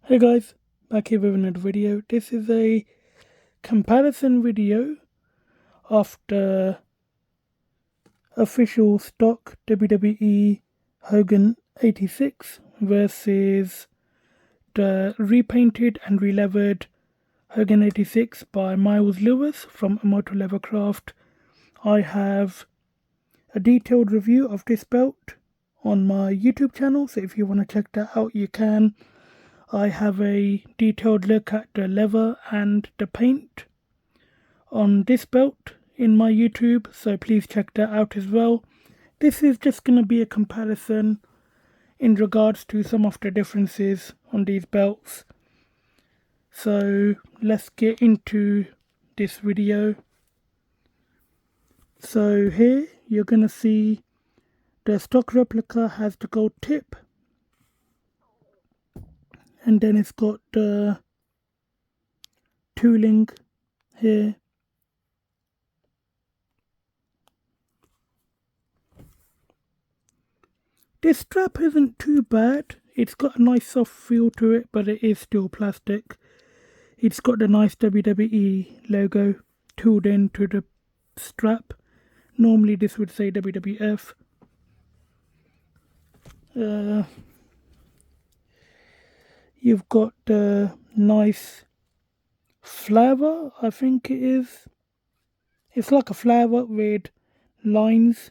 Hey guys, back here with another video. This is a comparison video of the official stock WWE Hogan 86 versus the repainted and releathered Hogan 86 by Miles Lewis from Immortal Leathercraft. I have a detailed review of this belt on my YouTube channel, so if you want to check that out you can. I have a detailed look at the leather and the paint on this belt in my YouTube, so please check that out as well. This is just going to be a comparison in regards to some of the differences on these belts. So let's get into this video. So here you're going to see the stock replica has the gold tip, and then it's got the tooling here. This strap isn't too bad. It's got a nice soft feel to it, but it is still plastic. It's got the nice WWE logo tooled into the strap. Normally this would say WWF. You've got the nice flower, I think it is. It's like a flower with lines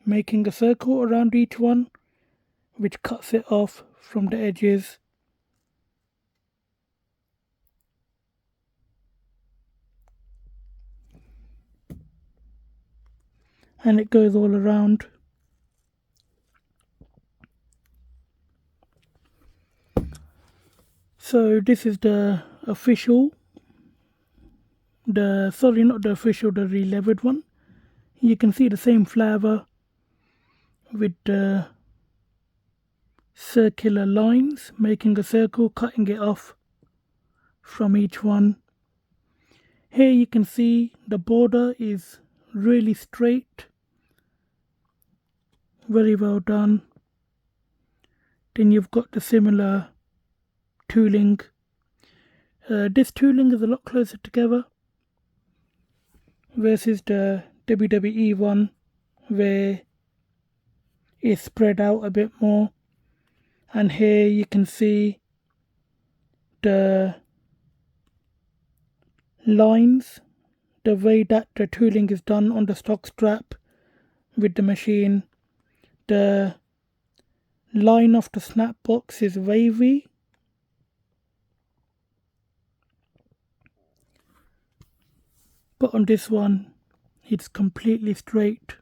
making a circle around each one, which cuts it off from the edges. And it goes all around. So this is the official, the releathered one. You can see the same flower with the circular lines making a circle, cutting it off from each one. Here you can see the border is really straight, very well done. Then you've got the similar tooling. This tooling is a lot closer together versus the WWE one, where it's spread out a bit more. And here you can see the lines, the way that the tooling is done on the stock strap with the machine. The line of the snap box is wavy, but on this one it's completely straight.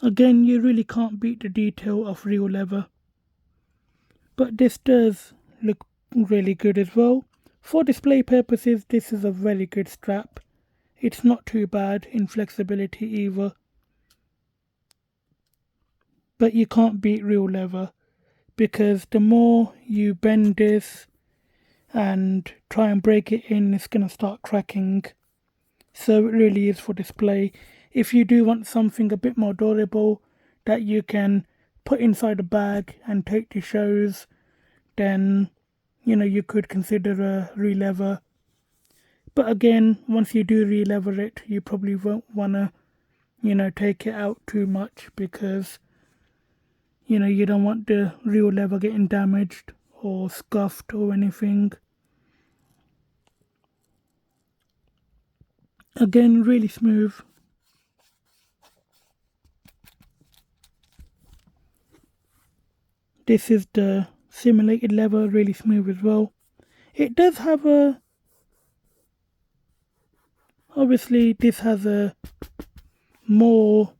Again, you really can't beat the detail of real leather, but this does look really good as well. For display purposes, this is a very good strap. It's not too bad in flexibility either, but you can't beat real leather, because the more you bend this and try and break it in, it's going to start cracking. So it really is for display. If you do want something a bit more durable that you can put inside a bag and take to shows, then you could consider a re-leather. But again, once you do re-leather it, you probably won't want to take it out too much, because you don't want the real leather getting damaged or scuffed or anything. Again, really smooth. This is the simulated leather, really smooth as well. It does have obviously this has a more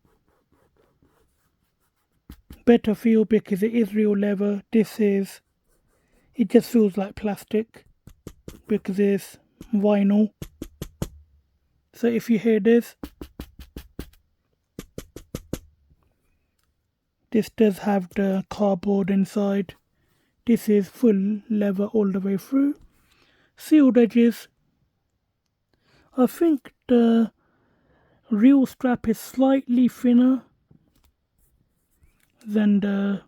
better feel because it is real leather. It just feels like plastic because it's vinyl. So if you hear this does have the cardboard inside. This is full leather all the way through. Sealed edges. I think the real strap is slightly thinner than the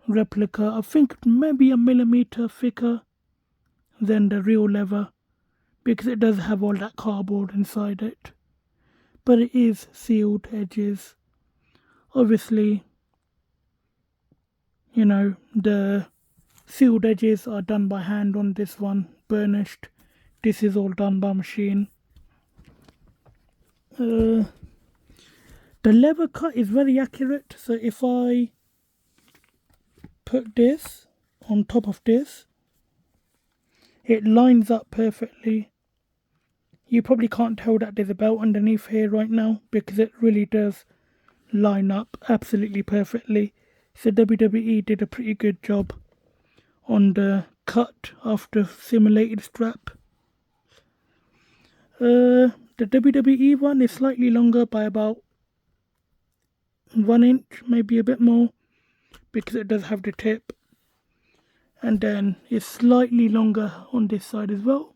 Replica. I think maybe a millimeter thicker than the real leather, because it does have all that cardboard inside it. But it is sealed edges. Obviously, you know, the sealed edges are done by hand on this one, burnished. This is all done by machine. The leather cut is very accurate, so if I put this on top of this, it lines up perfectly. You probably can't tell that there's a belt underneath here right now, because it really does line up absolutely perfectly. So WWE did a pretty good job on the cut of the simulated strap. The WWE one is slightly longer by about 1 inch, maybe a bit more, because it does have the tip. And then it's slightly longer on this side as well.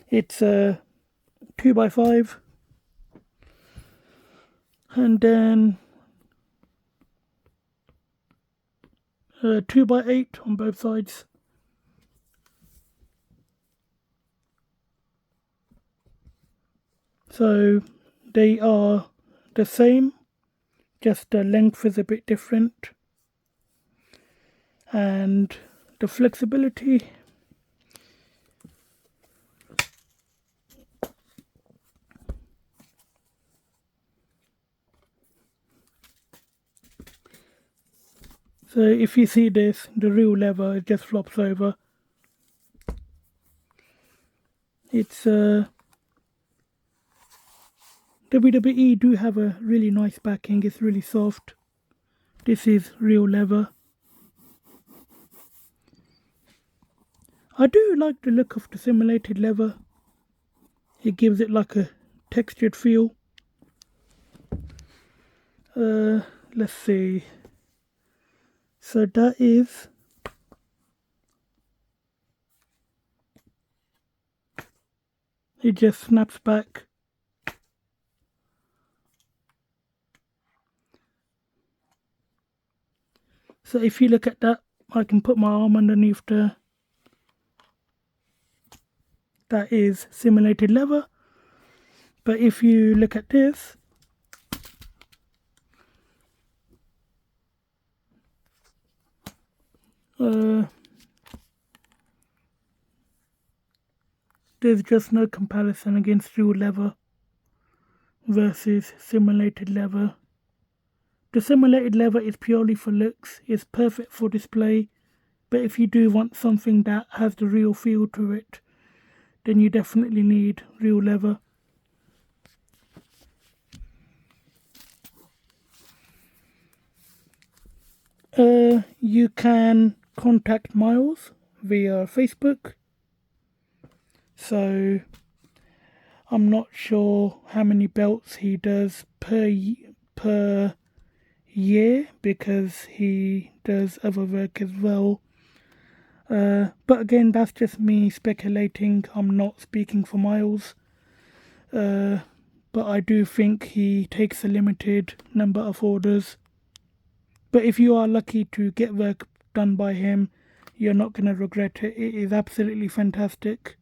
It's 2x5, and then 2x8 on both sides. So they are the same, just the length is a bit different, and the flexibility. So if you see this, the real leather, it just flops over. It's WWE do have a really nice backing, it's really soft. This is real leather. I do like the look of the simulated leather. It gives it like a textured feel. Let's see. So that is it, just snaps back. So if you look at that, I can put my arm underneath there. That is simulated leather. But if you look at this, there's just no comparison against real leather versus simulated leather. The simulated leather is purely for looks, it's perfect for display, but if you do want something that has the real feel to it, then you definitely need real leather. You can contact Miles via Facebook. So I'm not sure how many belts he does per year, because he does other work as well. But again, that's just me speculating. I'm not speaking for Miles. But I do think he takes a limited number of orders. But if you are lucky to get work done by him, you're not going to regret it. It is absolutely fantastic.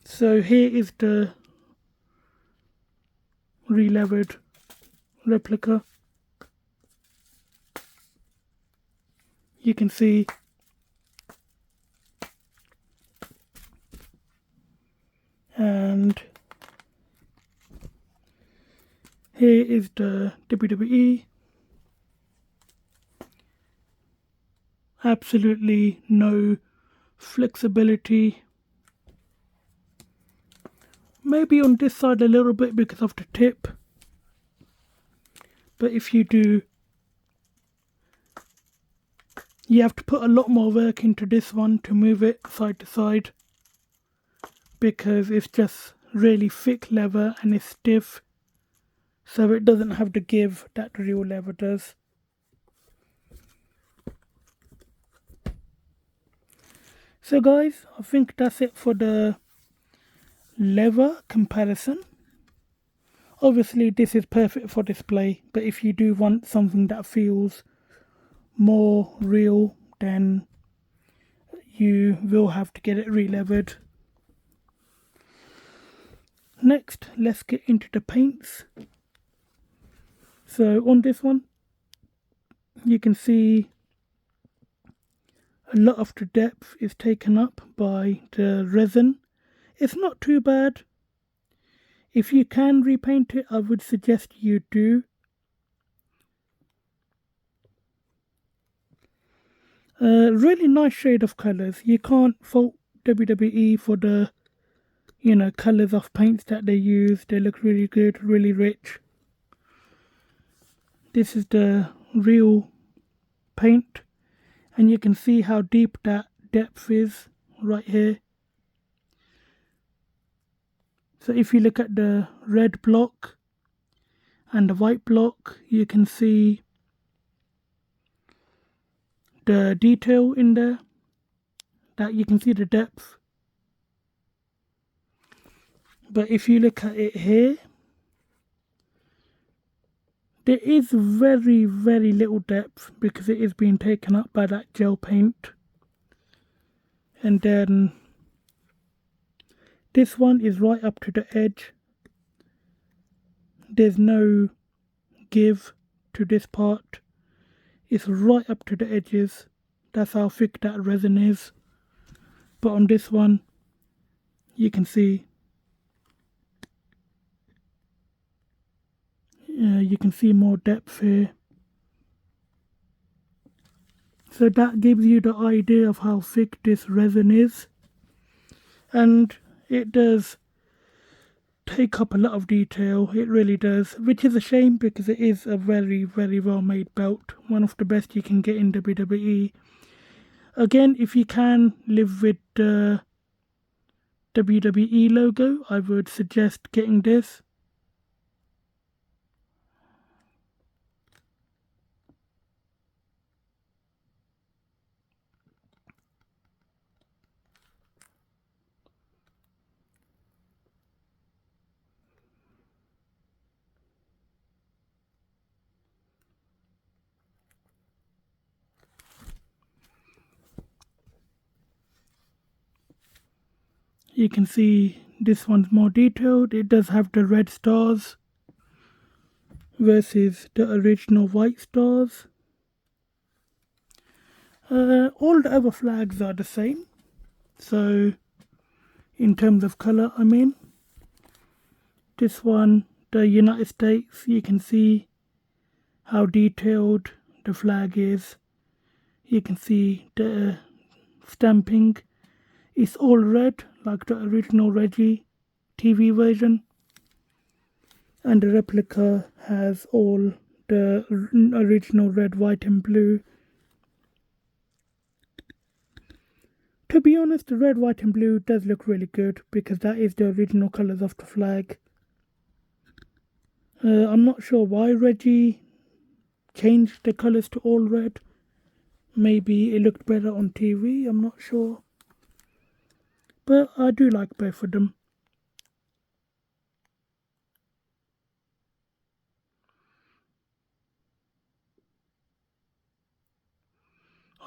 So here is the re-levered replica. You can see and here is the WWE. Absolutely no flexibility. Maybe on this side a little bit because of the tip. But if you do, you have to put a lot more work into this one to move it side to side, because it's just really thick leather and it's stiff, so it doesn't have the give that the real leather does. So guys, I think that's it for the leather comparison. Obviously this is perfect for display, but if you do want something that feels more real, then you will have to get it releathered. Next, let's get into the paints. So on this one, you can see a lot of the depth is taken up by the resin. It's not too bad. If you can repaint it, I would suggest you do. Really nice shade of colours. You can't fault WWE for the, colours of paints that they use. They look really good, really rich. This is the real paint, and you can see how deep that depth is right here. So if you look at the red block and the white block, you can see the detail in there, that you can see the depth. But if you look at it here, there is very, very little depth because it is being taken up by that gel paint. And then this one is right up to the edge. There's no give to this part. It's right up to the edges. That's how thick that resin is. But on this one, you can see more depth here. So that gives you the idea of how thick this resin is. And it does take up a lot of detail, it really does, which is a shame because it is a very, very well made belt, one of the best you can get in WWE. Again, if you can live with the WWE logo, I would suggest getting this. You can see this one's more detailed. It does have the red stars versus the original white stars. All the other flags are the same. So, in terms of colour, I mean. This one, the United States, you can see how detailed the flag is. You can see the stamping. It's all red, like the original Reggie TV version. And the replica has all the original red, white and blue. To be honest, the red, white and blue does look really good because that is the original colours of the flag. I'm not sure why Reggie changed the colours to all red. Maybe it looked better on TV, I'm not sure. But I do like both of them.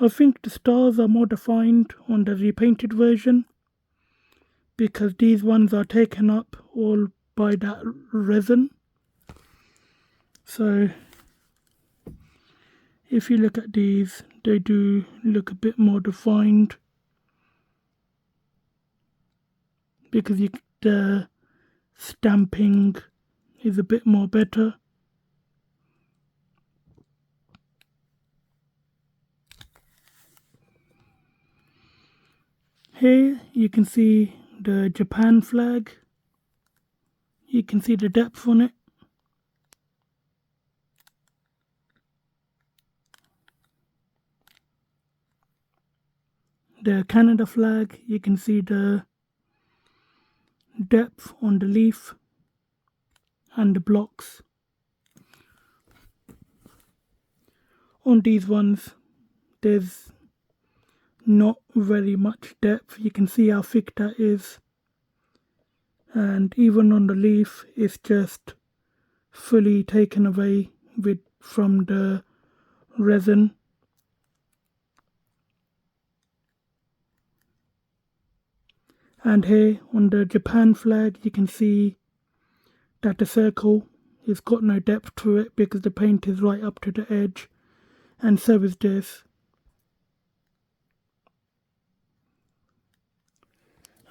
I think the stars are more defined on the repainted version because these ones are taken up all by that resin. So if you look at these, they do look a bit more defined because the stamping is a bit more better. Here you can see the Japan flag. You can see the depth on it. The Canada flag, you can see the depth on the leaf and the blocks. On these ones, there's not very much depth. You can see how thick that is. And even on the leaf, it's just fully taken away from the resin. And here on the Japan flag you can see that the circle has got no depth to it because the paint is right up to the edge, and so is this.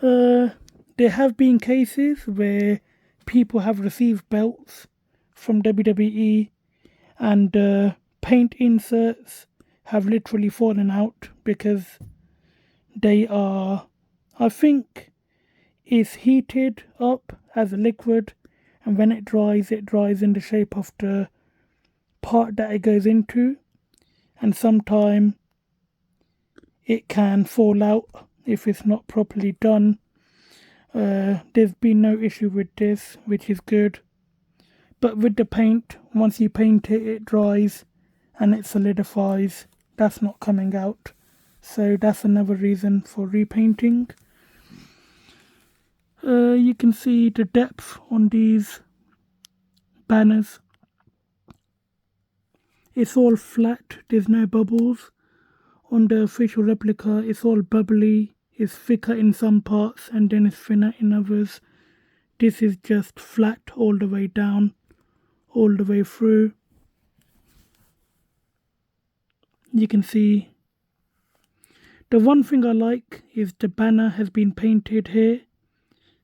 There have been cases where people have received belts from WWE and paint inserts have literally fallen out because they are, I think, is heated up as a liquid, and when it dries in the shape of the part that it goes into, and sometimes it can fall out if it's not properly done. There's been no issue with this, which is good. But with the paint, once you paint it, it dries and it solidifies. That's not coming out. So that's another reason for repainting. You can see the depth on these banners. It's all flat, there's no bubbles. On the official replica, it's all bubbly. It's thicker in some parts and then it's thinner in others. This is just flat all the way down, all the way through. You can see the one thing I like is the banner has been painted here,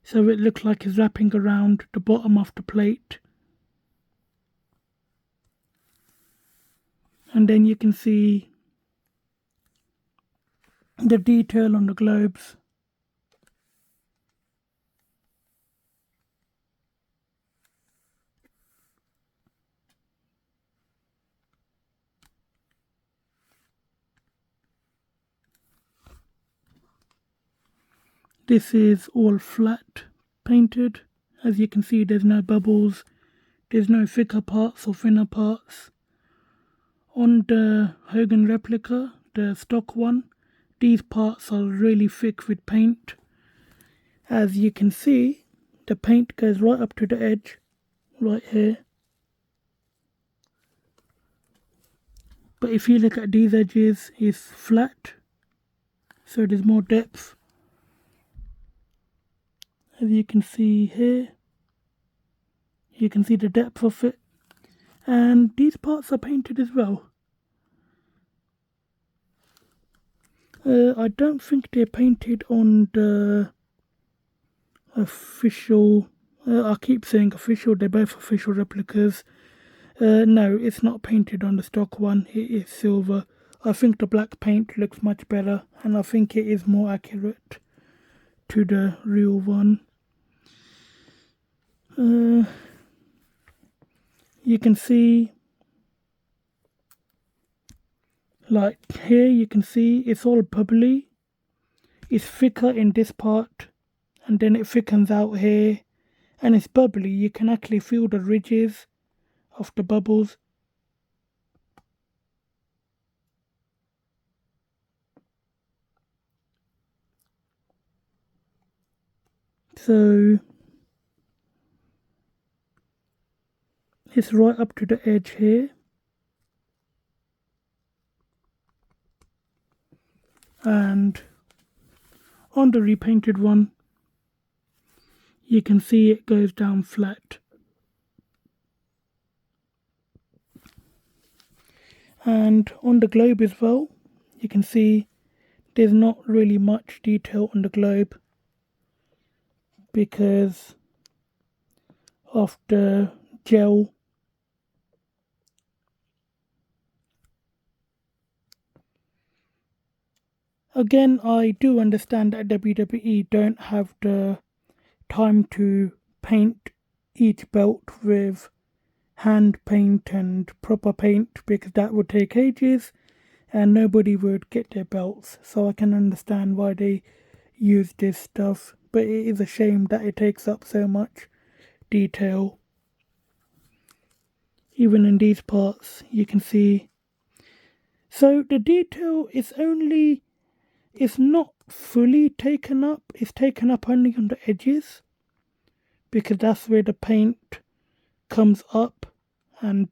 so it looks like it's wrapping around the bottom of the plate. And then you can see the detail on the globes. This is all flat painted. As you can see, there's no bubbles, there's no thicker parts or thinner parts. On the Hogan replica, the stock one, these parts are really thick with paint. As you can see, the paint goes right up to the edge, right here. But if you look at these edges, it's flat, so there's more depth. As you can see here, you can see the depth of it. And these parts are painted as well. I don't think they're painted on the official, I keep saying official, they're both official replicas. No, it's not painted on the stock one, it is silver. I think the black paint looks much better and I think it is more accurate to the real one. You can see, like here you can see it's all bubbly. It's thicker in this part and then it thickens out here and it's bubbly. You can actually feel the ridges of the bubbles. So it's right up to the edge here. And on the repainted one, you can see it goes down flat. And on the globe as well, you can see there's not really much detail on the globe because of the gel. Again, I do understand that WWE don't have the time to paint each belt with hand paint and proper paint because that would take ages and nobody would get their belts. So I can understand why they use this stuff, but it is a shame that it takes up so much detail. Even in these parts you can see. So the detail is only, it's not fully taken up, it's taken up only on the edges because that's where the paint comes up and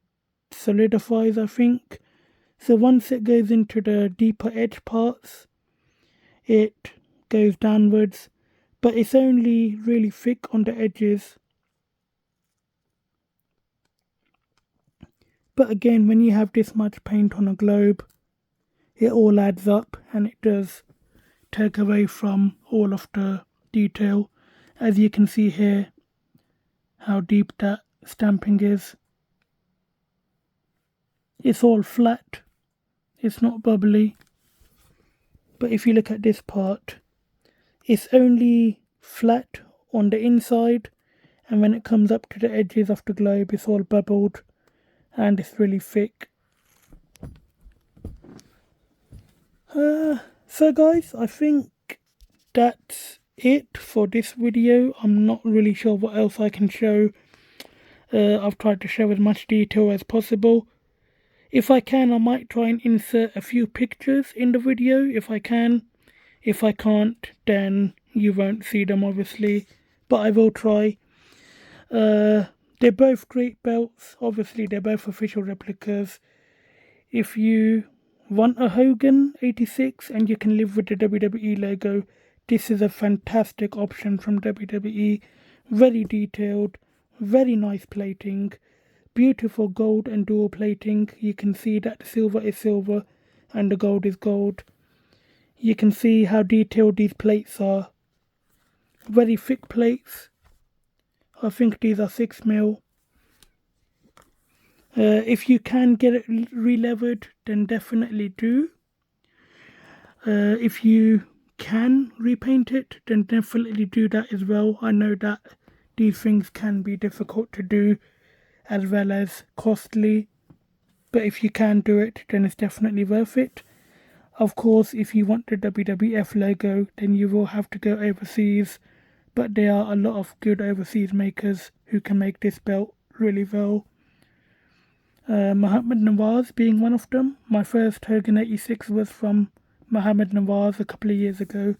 solidifies, I think. So once it goes into the deeper edge parts, it goes downwards, but it's only really thick on the edges. But again, when you have this much paint on a globe, it all adds up and it does take away from all of the detail. As you can see here, how deep that stamping is. It's all flat, it's not bubbly. But if you look at this part, it's only flat on the inside, and when it comes up to the edges of the globe, it's all bubbled and it's really thick. So guys, I think that's it for this video. I'm not really sure what else I can show. I've tried to show as much detail as possible. If I can, I might try and insert a few pictures in the video if I can. If I can't, then you won't see them obviously, but I will try. They're both great belts. Obviously they're both official replicas. If you want a Hogan 86 and you can live with the WWE logo, this is a fantastic option from WWE. Very detailed, very nice plating, beautiful gold and dual plating. You can see that the silver is silver and the gold is gold. You can see how detailed these plates are. Very thick plates. I think these are 6mm. If you can get it releathered, then definitely do. If you can repaint it, then definitely do that as well. I know that these things can be difficult to do as well as costly, but if you can do it, then it's definitely worth it. Of course, if you want the WWF logo, then you will have to go overseas, but there are a lot of good overseas makers who can make this belt really well. Muhammad Nawaz being one of them. My first Hogan 86 was from Muhammad Nawaz a couple of years ago.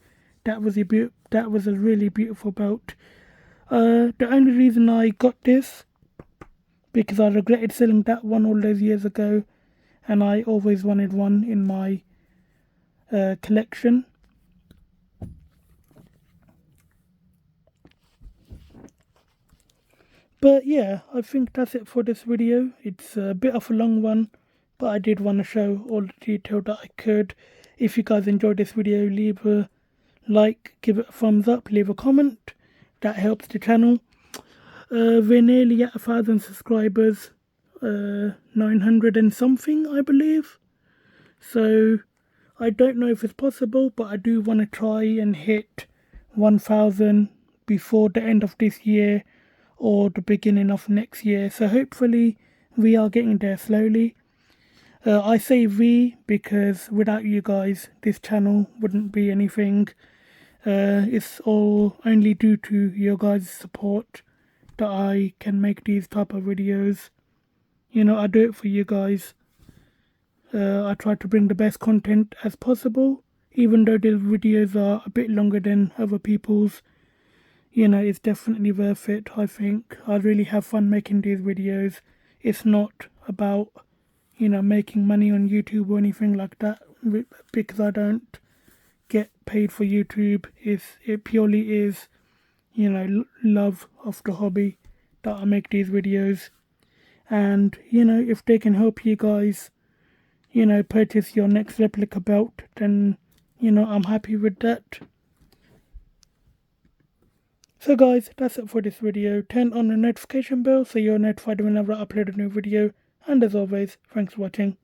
That was a really beautiful belt. The only reason I got this, because I regretted selling that one all those years ago, and I always wanted one in my collection. But yeah, I think that's it for this video. It's a bit of a long one, but I did want to show all the detail that I could. If you guys enjoyed this video, leave a like, give it a thumbs up, leave a comment. That helps the channel. We're nearly at 1,000 subscribers, 900 and something I believe. So I don't know if it's possible, but I do want to try and hit 1,000 before the end of this year or the beginning of next year. So hopefully we are getting there slowly. I say we because without you guys this channel wouldn't be anything. It's all only due to your guys' support that I can make these type of videos. You know, I do it for you guys. I try to bring the best content as possible, even though the videos are a bit longer than other people's. You know, it's definitely worth it, I think. I really have fun making these videos. It's not about, you know, making money on YouTube or anything like that, because I don't get paid for YouTube. It purely is, you know, love of the hobby that I make these videos. And, you know, if they can help you guys, you know, purchase your next replica belt, then, you know, I'm happy with that. So guys, that's it for this video. Turn on the notification bell so you're notified whenever I upload a new video. And as always, thanks for watching.